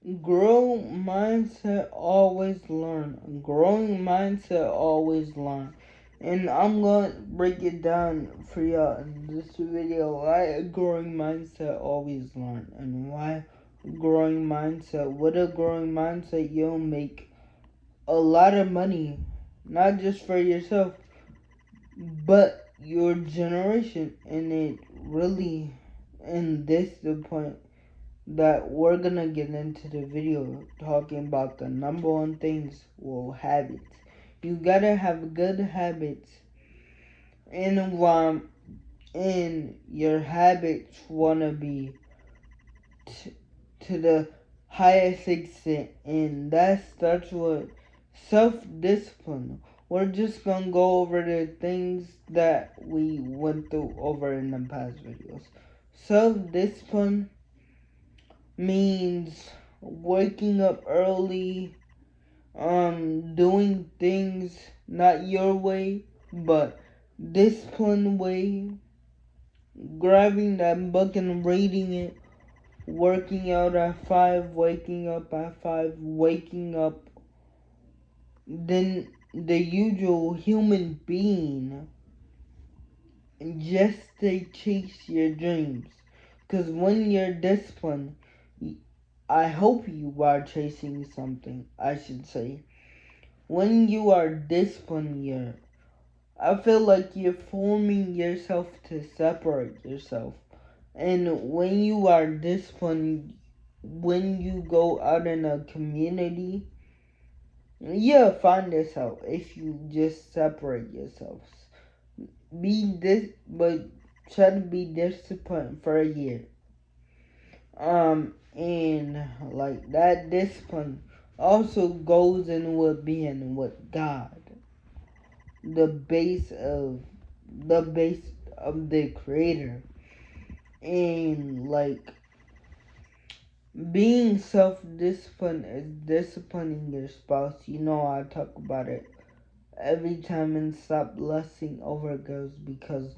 Grow mindset, always learn. Growing mindset, always learn. And I'm going to break it down for y'all in this video. Why a growing mindset, always learn. And why growing mindset. With a growing mindset, you'll make a lot of money. Not just for yourself, but your generation. And it really, and this is the point that we're gonna get into the video, talking about the number one things. Well, habits. You gotta have good habits, and your habits wanna be to the highest extent, and that starts with self-discipline. We're just gonna go over the things that we went through over in the past videos. Self-discipline means waking up early, doing things not your way, but disciplined way, grabbing that book and reading it, working out at 5, waking up at 5, waking up, then the usual human being, just to chase your dreams. Because when you're disciplined, I hope you are chasing something, I should say. When you are disciplined, I feel like you're forming yourself to separate yourself. And when you are disciplined, when you go out in a community, you'll find yourself if you just separate yourselves. But try to be disciplined for a year. And like that discipline also goes in with being with God, the base of the Creator, and like being self-disciplined is disciplining your spouse. You know I talk about it every time, and stop lusting over girls, because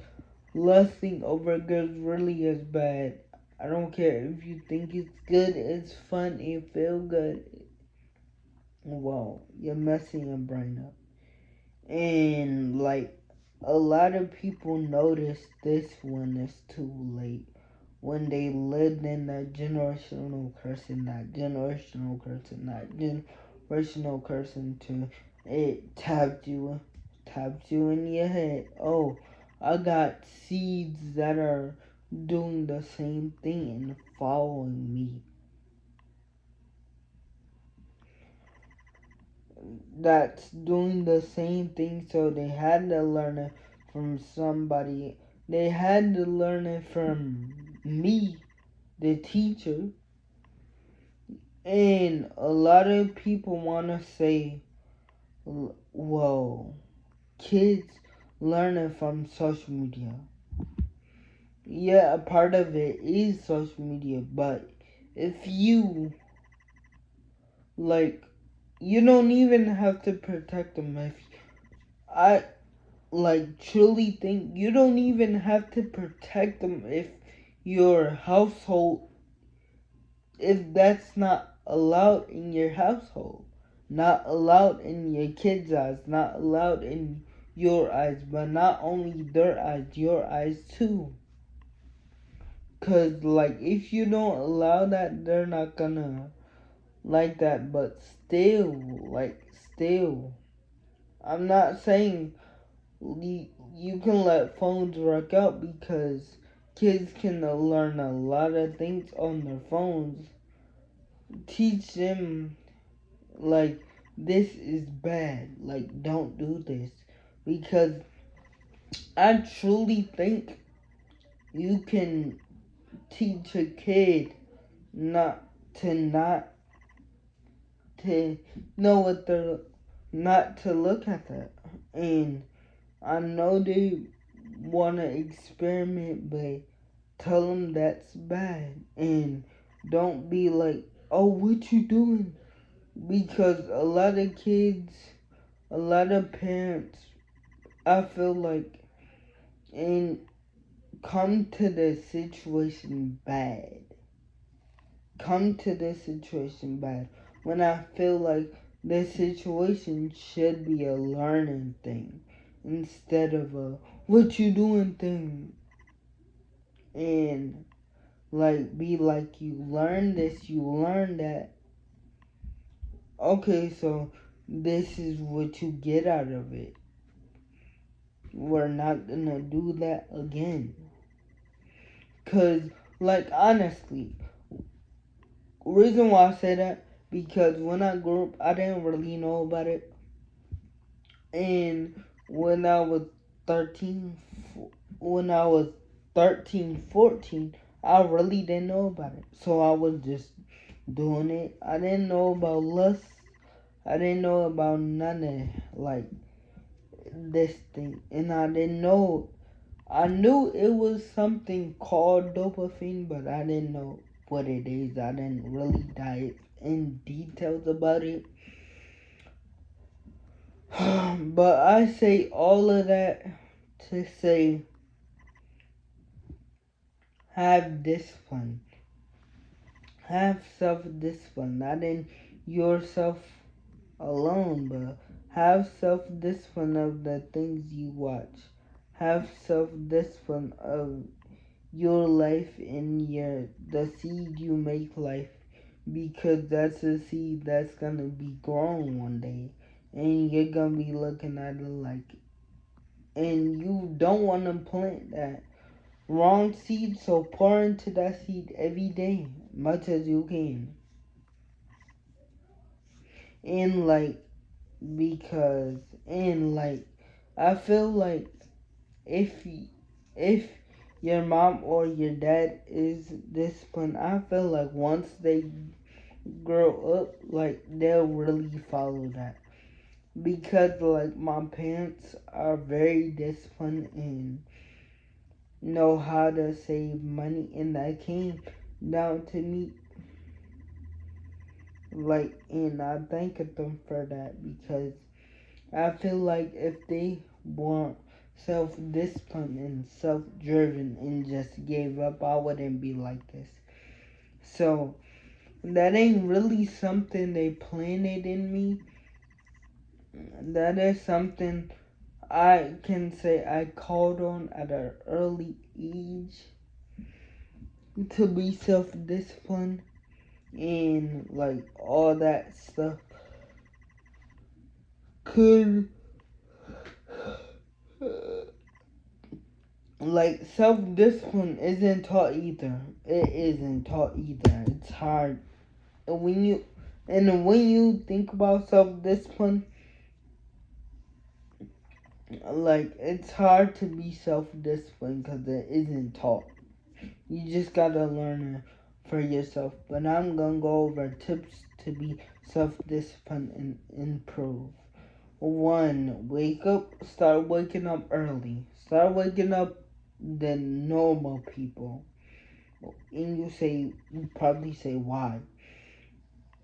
lusting over girls really is bad. I don't care if you think it's good, it's fun, it feels good. Well, you're messing your brain up. And like a lot of people notice this when it's too late. When they lived in that generational cursing, to it tapped you in your head. Oh, I got seeds that are doing the same thing and following me. That's doing the same thing, so they had to learn it from somebody. They had to learn it from me, the teacher. And a lot of people want to say, well, kids learn it from social media. Yeah, a part of it is social media, but if you, like, you don't even have to protect them. I truly think you don't even have to protect them if your household, if that's not allowed in your household, not allowed in your kids' eyes, not allowed in your eyes, but not only their eyes, your eyes too. Cause like if you don't allow that, they're not gonna like that. But still, I'm not saying you can let phones work out, because kids can learn a lot of things on their phones. Teach them, like, this is bad, like, don't do this. Because I truly think you can teach a kid not to know what they're, not to look at that. And I know they want to experiment, but tell them that's bad. And don't be like, oh, what you doing? Because a lot of kids, a lot of parents, I feel like, and come to the situation bad. come to this situation bad, when I feel like this situation should be a learning thing instead of a what you doing thing. And like be like, you learn this, you learn that. Okay, so this is what you get out of it. We're not gonna do that again. Cause like honestly, reason why I say that, because when I grew up I didn't really know about it. And when I was 13, when I was 13, 14, I really didn't know about it. So I was just doing it. I didn't know about lust. I didn't know about none of like this thing. And I didn't know. I knew it was something called dopamine, but I didn't know what it is. I didn't really dive in details about it. But I say all of that to say, have discipline. Have self-discipline. Not in yourself alone, but have self-discipline of the things you watch. Have self-discipline of your life and the seed you make life, because that's a seed that's gonna be grown one day, and you're gonna be looking at it like, and you don't want to plant that wrong seed, so pour into that seed every day, much as you can. And like, because, and like, I feel like if if your mom or your dad is disciplined, I feel like once they grow up, like they'll really follow that. Because like my parents are very disciplined and know how to save money, and that came down to me. Like, and I thank them for that, because I feel like if they weren't self-disciplined and self-driven and just gave up, I wouldn't be like this. So that ain't really something they planted in me. That is something I can say I called on at an early age, to be self-disciplined and like all that stuff. Could like self-discipline isn't taught either. It isn't taught either. It's hard. And when you think about self-discipline, like it's hard to be self-disciplined because it isn't taught. You just gotta learn it for yourself. But I'm gonna go over tips to be self-disciplined and improve. 1, start waking up early. Start waking up than normal people. And you probably say why?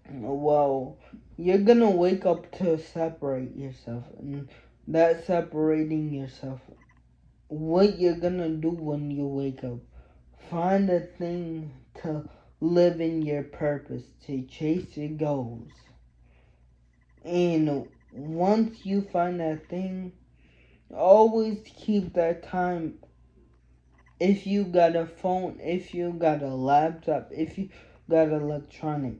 Well, you're gonna wake up to separate yourself, and that separating yourself, what you're gonna do when you wake up, find a thing to live in your purpose, to chase your goals. And once you find that thing, always keep that time. If you got a phone, if you got a laptop, if you got electronic,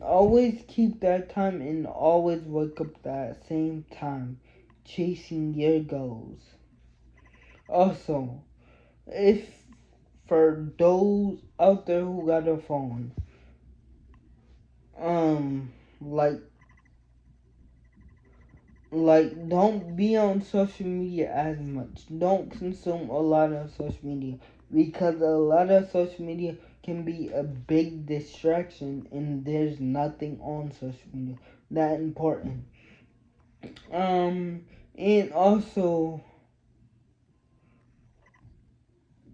always keep that time and always wake up that same time, chasing your goals. Also, if for those out there who got a phone, like don't be on social media as much. Don't consume a lot of social media, because a lot of social media can be a big distraction, and there's nothing on social media that important. And also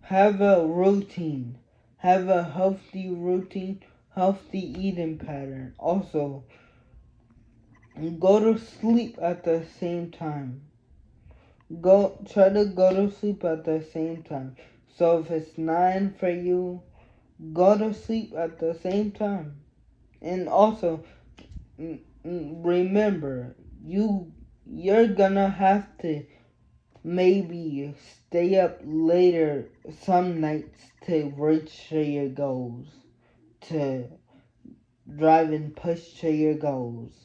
have a routine. Have a healthy routine, healthy eating pattern. Also, go to sleep at the same time. Try to go to sleep at the same time. So if it's 9 for you, go to sleep at the same time. And also, remember, you're gonna have to maybe stay up later some nights to reach your goals, to drive and push to your goals.